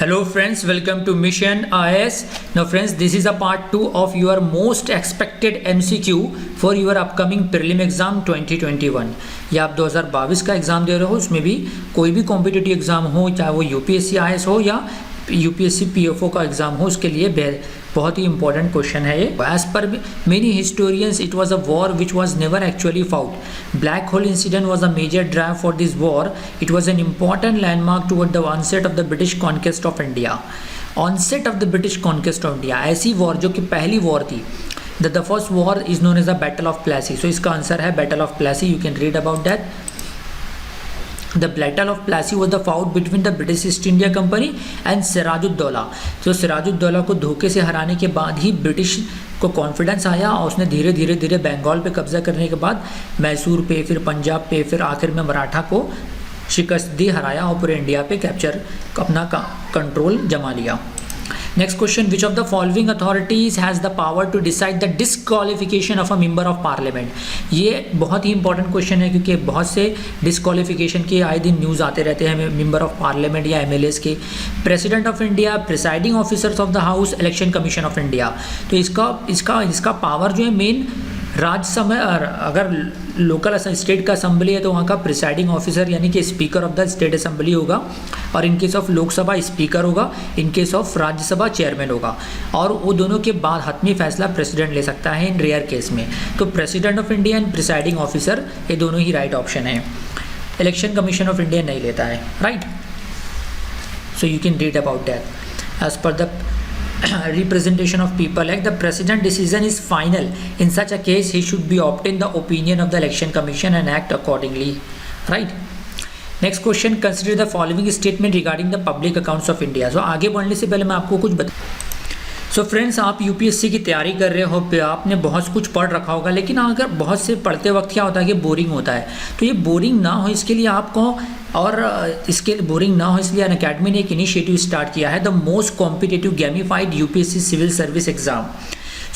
Hello friends, welcome to Mission IS. Now friends, this is a part 2 of your most expected MCQ for your upcoming prelim exam 2021. या आप 2022 का exam दे रहे हो, उसमें भी कोई भी कॉम्पिटिटिव एग्ज़ाम हो, चाहे वो UPSC IS हो या UPSC PFO का एग्ज़ाम हो, उसके लिए बहुत ही इंपॉर्टेंट क्वेश्चन है ये. As per many historians it was a war which was never actually fought. Black hole incident was a major drive for this war. It was an important landmark toward the onset of the British conquest of India. Onset of the British conquest of India, ऐसी war जो कि पहली war थी. The first war is known as the battle of Plassey. So इसका answer है battle of Plessis. You can read about that. The Battle of Plassey was the fight between the British East India Company and Sirajuddaulah. तो सिराजुद्दौला को धोखे से हराने के बाद ही British को कॉन्फिडेंस आया और उसने धीरे धीरे बंगाल पे कब्जा करने के बाद मैसूर पे, फिर पंजाब पे, फिर आखिर में मराठा को शिकस्त दी, हराया और पूरे इंडिया पे कैप्चर अपना कंट्रोल जमा लिया. Next question, which of the following authorities has the power to decide the disqualification of a member of parliament. ये बहुत ही इंपॉर्टेंट क्वेश्चन है क्योंकि बहुत से डिस्क्वालिफिकेशन के आए दिन न्यूज़ आते रहते हैं मेंबर ऑफ पार्लियामेंट या MLAs के. President of India, presiding officers of the house, election commission of India. तो इसका पावर जो है मेन राज्यसभा, अगर लोकल स्टेट का असेंबली है तो वहाँ का प्रिसाइडिंग ऑफिसर यानी कि speaker of the state assembly होगा, और in case of Lok Sabha speaker होगा, in case of Rajya Sabha chairman होगा, और वो दोनों के बाद हतमी फैसला प्रेसिडेंट ले सकता है इन रेयर केस में. तो president of India and presiding officer ये दोनों ही राइट ऑप्शन है. इलेक्शन कमीशन ऑफ इंडिया नहीं लेता है, right. So you can read about that. As per the representation of people act, the president decision is final. In such a case he should be obtain the opinion of the election commission and act accordingly, right. Next question, consider the following statement regarding the public accounts of India. So आगे बढ़ने से पहले मैं आपको कुछ so friends, आप UPSC की तैयारी कर रहे हो, आपने बहुत कुछ पढ़ रखा होगा, लेकिन अगर बहुत से पढ़ते वक्त क्या होता है कि बोरिंग होता है. तो ये बोरिंग ना हो इसके लिए आपको, और इसके लिए बोरिंग ना हो इसलिए अनअकैडमी ने एक इनिशिएटिव स्टार्ट किया है, the most competitive gamified UPSC civil service exam.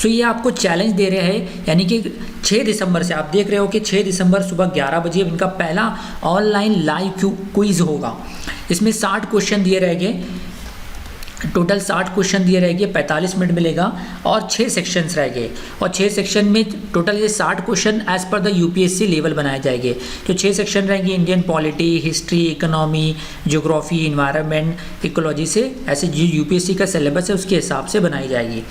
So ये आपको चैलेंज दे रहे हैं, यानी कि 6 दिसंबर से आप देख रहे हो कि 6 दिसंबर सुबह 11 बजे इनका पहला ऑनलाइन लाइव क्विज होगा. इसमें 60 क्वेश्चन दिए रहेंगे, टोटल 60 क्वेश्चन दिए रहेंगे, 45 मिनट मिलेगा, और 6 सेक्शंस रहेंगे, और 6 सेक्शन में टोटल ये 60 question as per the UPSC level बनाए जाएंगे. तो 6 सेक्शन रहेंगे, Indian polity, history, economy, geography, environment, ecology से, ऐसे जो UPSC का सिलेबस है उसके हिसाब से बनाई जाएगी.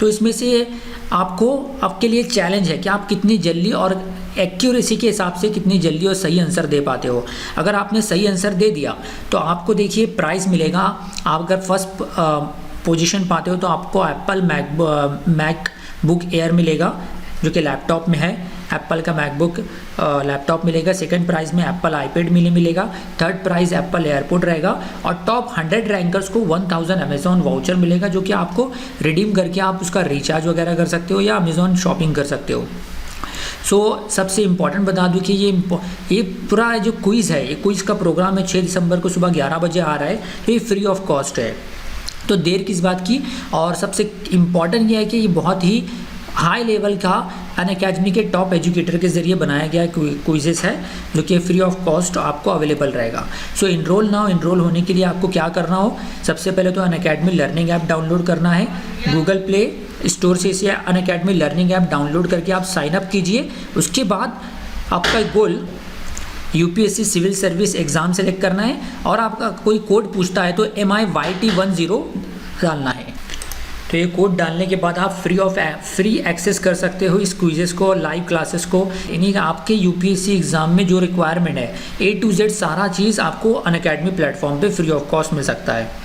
तो इसमें से आपके लिए चैलेंज है कि आप कितनी जल्दी और एक्यूरेसी के हिसाब से कितनी जल्दी और सही आंसर दे पाते हो. अगर आपने सही आंसर दे दिया तो आपको देखिए प्राइज़ मिलेगा. आप अगर फर्स्ट पोजीशन पाते हो तो आपको एप्पल मैकबुक एयर मिलेगा जो कि लैपटॉप में है. एप्पल का मैकबुक लैपटॉप मिलेगा. सेकंड प्राइज़ में एप्पल आईपैड मिलेगा. थर्ड प्राइज़ एप्पल एयरपोर्ट रहेगा, और टॉप 100 रैंकर्स को 1000 अमेज़ॉन वाउचर मिलेगा जो कि आपको रिडीम करके आप उसका रिचार्ज वगैरह कर सकते हो या अमेज़ॉन शॉपिंग कर सकते हो. सबसे इम्पॉर्टेंट बता दूं कि ये पूरा जो क्विज़ है, ये क्विज़ का प्रोग्राम है 6 दिसंबर को सुबह 11 बजे आ रहा है. तो ये फ्री ऑफ कॉस्ट है, तो देर किस बात की. और सबसे इम्पॉर्टेंट ये है कि ये बहुत ही हाई लेवल का अनअकैडमी के टॉप एजुकेटर के ज़रिए बनाया गया क्विजेस है जो कि फ्री ऑफ कॉस्ट आपको अवेलेबल रहेगा. सो इनरोल नाउ. इनरोल होने के लिए आपको क्या करना हो, सबसे पहले तो अनअकैडमी लर्निंग ऐप डाउनलोड करना है. गूगल प्ले स्टोर से इसे अनअकैडमी लर्निंग ऐप डाउनलोड करके आप साइन अप कीजिए. उसके बाद आपका goal UPSC civil service exam select करना है, और आपका कोई कोड पूछता है तो MIYT10 डालना है. तो ये कोड डालने के बाद आप फ्री एक्सेस कर सकते हो इस क्विजेस को, लाइव क्लासेस को. इन्हीं आपके UPSC एग्ज़ाम में जो रिक्वायरमेंट है A to Z सारा चीज़ आपको अनअकैडमी प्लेटफॉर्म पे फ्री ऑफ कॉस्ट मिल सकता है.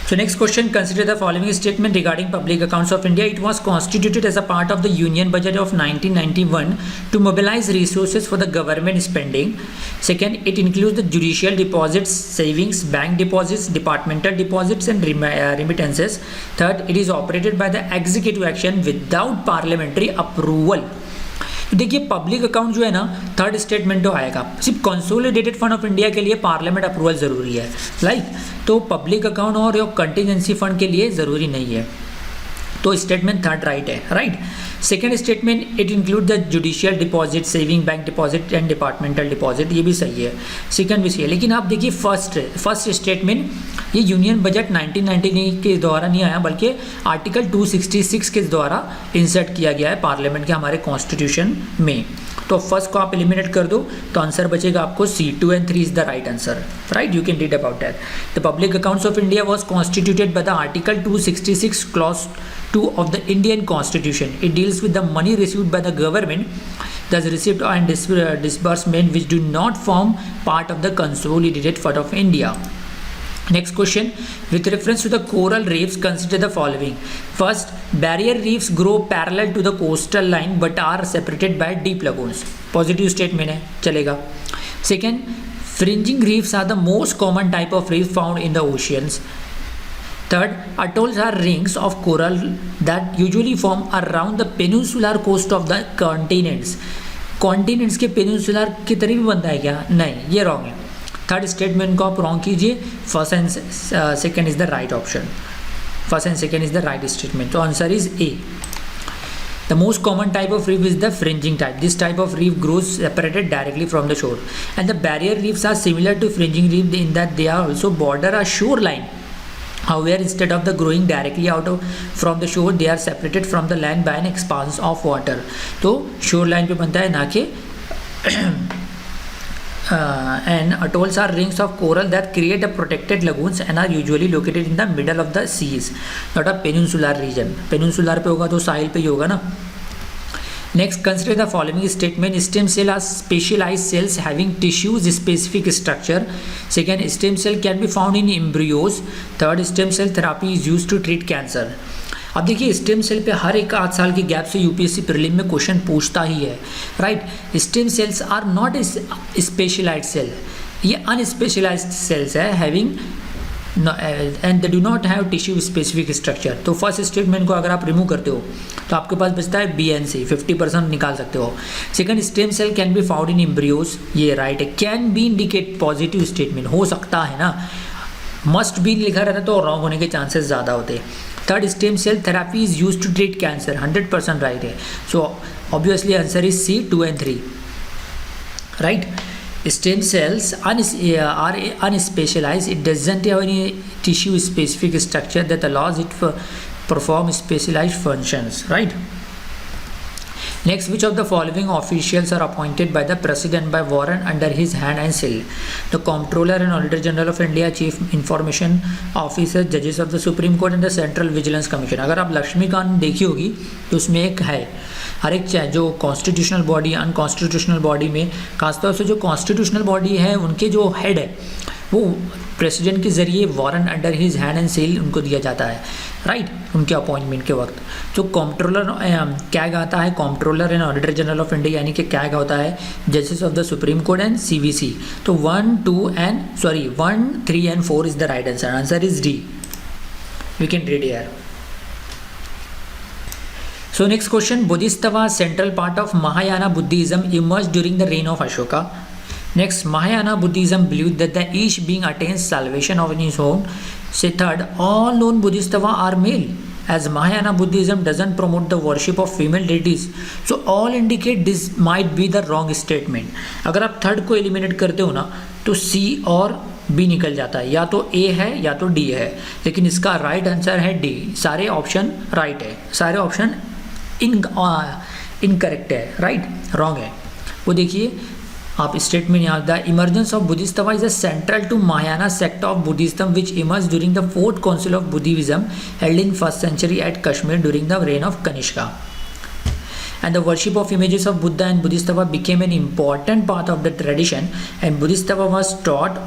So next question, consider the following statement regarding public accounts of India. It was constituted as a part of the Union Budget of 1991 to mobilize resources for the government spending. Second, it includes the judicial deposits, savings, bank deposits, departmental deposits and remittances. Third, it is operated by the executive action without parliamentary approval. देखिए public account जो है ना, third statement तो आएगा. सिर्फ consolidated fund of India के लिए parliament approval ज़रूरी है, राइट. तो पब्लिक अकाउंट और कंटिजेंसी फंड के लिए ज़रूरी नहीं है. तो स्टेटमेंट थर्ड राइट है, right. Second statement, it include the judicial deposit, saving bank deposit and departmental deposit, ये भी सही है. सेकेंड भी सही है. लेकिन आप देखिए फर्स्ट स्टेटमेंट ये यूनियन बजट 1999 के द्वारा नहीं आया, बल्कि आर्टिकल 266 के द्वारा इंसर्ट किया गया है पार्लियामेंट के हमारे कॉन्स्टिट्यूशन में। तो फर्स्ट को आप एलिमिनेट कर दो तो आंसर बचेगा आपको सी, 2 and 3 is the right answer, right. You can read about that. The public accounts of India was constituted by the article 266 clause 2 of the Indian Constitution. It deals with the money received by the government, thus receipt and disbursement which do not form part of the consolidated fund of India. Next question, with reference to the coral reefs, consider the following. First, barrier reefs grow parallel to the coastal line but are separated by deep lagoons. Positive statement है, चलेगा. Second, fringing reefs are the most common type of reef found in the oceans. Third, atolls are rings of coral that usually form around the peninsular coast of the continents. Continents के peninsular की तरह भी बनता है क्या? नहीं, ये wrong है. थर्ड स्टेटमेंट को आप रॉन्ग कीजिए, first and second is the right option, first and second is the right statement, तो answer is A. The most common type of reef is the fringing type. This type of reef grows separated directly from the shore, and the barrier reefs are similar to fringing reef in that they are also border a shoreline. However, instead of the growing directly from the shore, they are separated from the land by an expanse of water. तो shoreline पे बनता है ना कि and atolls are rings of coral that create a protected lagoons and are usually located in the middle of the seas, not a peninsular region. Peninsular पे होगा तो साहिल पे ही होगा ना. Next, consider the following statement. Stem cell are specialized cells having tissues specific structure. Second, stem cell can be found in embryos. Third, stem cell therapy is used to treat cancer. अब देखिए stem cell पे हर एक 8 साल के gap से UPSC prelim में question पूछता ही है, right. Stem cells are not specialised cell, ये अनस्पेशलाइज्ड सेल्स है having and they do not have tissue specific structure. तो फर्स्ट स्टेटमेंट को अगर आप रिमूव करते हो तो आपके पास बचता है बी एन सी, 50% निकाल सकते हो। Second, stem cell can be found in embryos, ये राइट है। Can be indicate positive statement, हो सकता है ना, मस्ट बी लिखा रहता तो रॉन्ग होने के चांसेस ज़्यादा होते। Third, stem cell therapy is use to treat cancer, 100% right है। So obviously answer is C, 2 and 3, right. Stem cells are unspecialized. It doesn't have any tissue specific structure that allows it to perform specialized functions, right? Next, which of the following officials are appointed by the President by warrant under his hand and seal? The Comptroller and Auditor General of India, Chief Information Officer, Judges of the Supreme Court and the Central Vigilance Commission. अगर आप लक्ष्मीकांत देखी होगी तो उसमें एक है, हर एक जो कॉन्स्टिट्यूशनल बॉडी अनकॉन्स्टिट्यूशनल बॉडी में खासतौर से जो कॉन्स्टिट्यूशनल बॉडी है उनके जो हेड है वो प्रेसिडेंट के जरिए warrant under his hand and seal उनको दिया जाता है, राइट, उनके अपॉइंटमेंट के वक्त। तो कॉम्प्ट्रोलर कैग आता है, comptroller and auditor general of India, यानी कि कैग होता है जजेस of the supreme court and CVC. तो 1, 3 and 4 is the right answer, answer is D. We can read here. So next question, Bodhisattva, central part of Mahayana Buddhism, emerged during the reign of Ashoka. Next, Mahayana Buddhism believed that the each being attains salvation of his own. Say third, all known Bodhisattva are male, as Mahayana Buddhism doesn't promote the worship of female deities. So all indicate this might be the wrong statement. अगर आप third को eliminate करते हो ना तो सी और B निकल जाता है, या तो ए है या तो डी है, लेकिन इसका राइट आंसर है डी। सारे ऑप्शन राइट है, सारे ऑप्शन इनकरेक्ट है, राइट, रॉन्ग है। वो देखिए आप स्टेटमेंट यहाँ, the emergence of Buddhism is a central to Mahayana sect of Buddhism which emerge during the 4th council of Buddhism held in 1st century at Kashmir during the reign of Kanishka. And the worship of images of Buddha and Bodhisattva became an important part of the tradition, and Bodhisattva was taught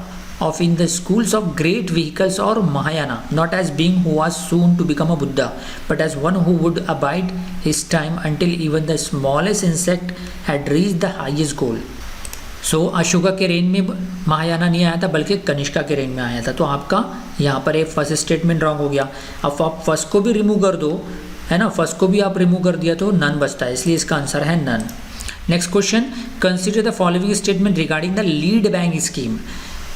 of in the schools of great vehicles or Mahayana, not as being who was soon to become a Buddha, but as one who would abide his time until even the smallest insect had reached the highest goal. So Ashoka के rain में महायाना नहीं आया था बल्कि कनिष्का के rain में आया था। तो आपका यहाँ पर एक फर्स्ट स्टेटमेंट रॉन्ग हो गया। अब आप फर्स्ट को भी रिमूव कर दो, है ना, फर्स्ट को भी आप रिमूव कर दिया तो नन बचता है, इसलिए इसका आंसर है none. Next question, consider the following statement regarding the lead bank scheme.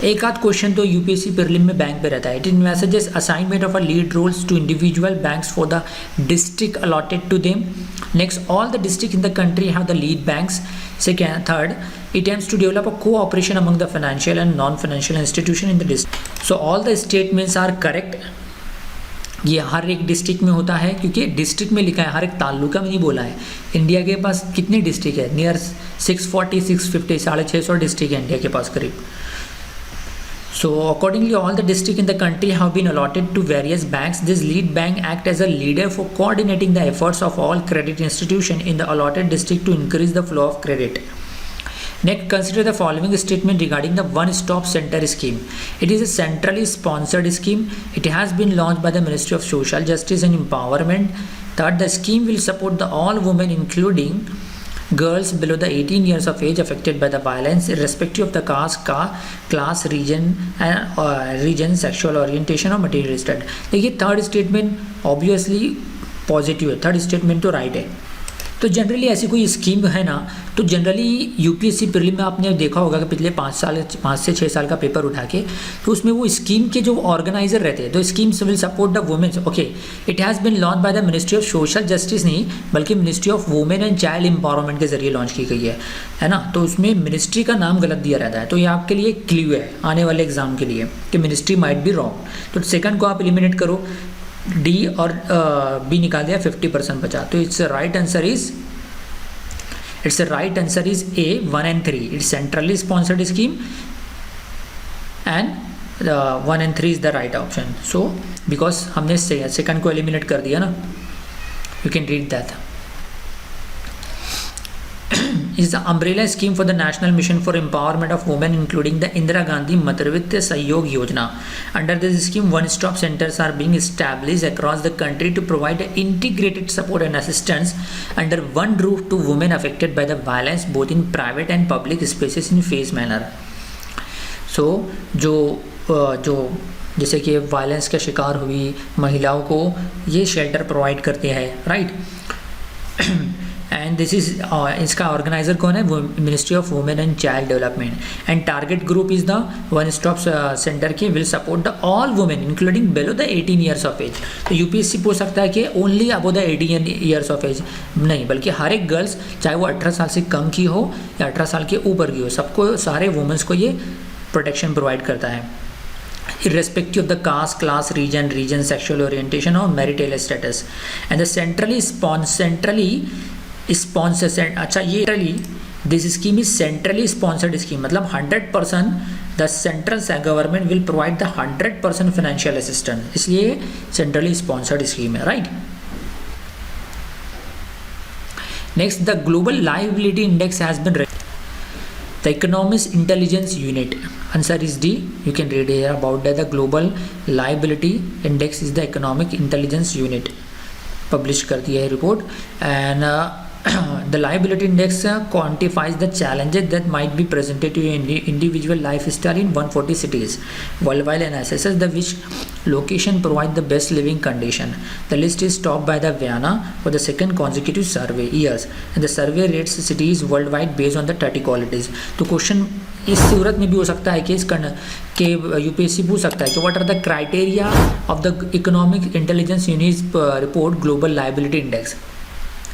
एक आध क्वेश्चन तो यूपीएससी प्रीलिम में बैंक पे रहता है. It envisages assignment of a lead roles to individual banks for the district allotted to them. Next, all the district in the country have the lead banks. Second, third, It aims to develop a cooperation among the financial and non-financial institution in the district. So all the statements are corrcorrect. ये हर एक district में होता है, क्योंकि district में लिखा है, हर एक तालुका में नहीं बोला है। इंडिया के पास कितने डिस्ट्रिक्ट है? नियर 640 650 650 डिस्ट्रिक्ट है इंडिया के पास करीब। So accordingly, all the districts in the country have been allotted to various banks. This lead bank act as a leader for coordinating the efforts of all credit institutions in the allotted district to increase the flow of credit. Next, consider the following statement regarding the one-stop center scheme. It is a centrally sponsored scheme. It has been launched by the Ministry of Social Justice and Empowerment. Third, the scheme will support the all women, including girls below the 18 years of age affected by the violence, irrespective of the caste, class, region, sexual orientation or material status. देखिए third statement obviously positive है, third statement तो right है। तो generally ऐसी कोई scheme है ना, तो जनरली यूपीएससी प्रीलिम में आपने देखा होगा कि पिछले 5 से 6 साल का पेपर उठा के, तो उसमें वो स्कीम के जो ऑर्गेनाइजर रहते हैं, तो schemes will support the women's. Okay, it has been launch by the ministry of social justice, नहीं बल्कि ministry of women and child empowerment के जरिए लॉन्च की गई है ना। तो उसमें मिनिस्ट्री का नाम गलत दिया रहता है, तो ये आपके लिए क्ल्यू है आने वाले एग्जाम के लिए कि मिनिस्ट्री माइट बी रॉन्ग। तो सेकंड को आप एलिमिनेट करो, डी और बी निकाल दिया, 50% बचा। तो it's right answer is A 1 and 3. It's centrally sponsored scheme and 1 and 3 is the right option. So because हमने सेकंड को एलिमिनेट कर दिया ना, you can read that. Is the umbrella scheme for the National Mission for Empowerment of Women, including the Indira Gandhi Matravitya Sahyog Yojana. Under this scheme, one-stop centers are being established across the country to provide integrated support and assistance under one roof to women affected by the violence, both in private and public spaces in phased manner. So, जो जैसे कि violence का शिकार हुई महिलाओं को ये shelter provide करते हैं, राइट। एंड दिस इज इसका ऑर्गेनाइजर कौन है? Ministry of women and child development. And target group is the one stop centre के will support the all women including below the 18 years of age. तो UPSC पूछ सकता है कि only above the 18 years of age, नहीं बल्कि हर एक girls, चाहे वो 18 साल से कम की हो या 18 साल के ऊपर की हो, सबको, सारे वुमेन्स को ये प्रोटेक्शन प्रोवाइड करता है, irrespective of the caste, class, region, sexual orientation or marital status. And the centrally sponsored, अच्छा ये this scheme is centrally sponsored scheme, मतलब 100% the central government will provide the 100% financial assistance, इसलिए centrally sponsored scheme है, right? Next, the Global Liability Index has been the Economist Intelligence Unit. Answer is D. You can read here about that. The Global Liability Index is the Economic Intelligence Unit. Published कर दिया है report. And the liability index quantifies the challenges that might be presented to individual lifestyle in 140 cities worldwide and assesses the which location provide the best living condition. The list is topped by the Vienna for the second consecutive survey years, and the survey rates cities worldwide based on the 30 qualities. तो question इस सूरत में भी हो सकता है कि UPSC पूछ सकता है कि what are the criteria of the economic intelligence unit report global liability index.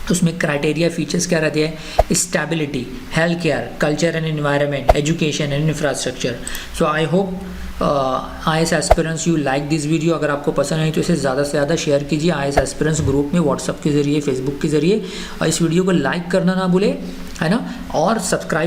तो उसमें क्राइटेरिया फीचर्स क्या रहते हैं? Stability, health care, culture and environment, education and infrastructure. So I hope IAS aspirants you like this video. अगर आपको पसंद आई तो इसे ज़्यादा से ज़्यादा शेयर कीजिए IAS एस्पिरेंट्स ग्रुप में, व्हाट्सअप के जरिए, फेसबुक के जरिए, और इस वीडियो को लाइक करना ना भूले, है ना, और सब्सक्राइब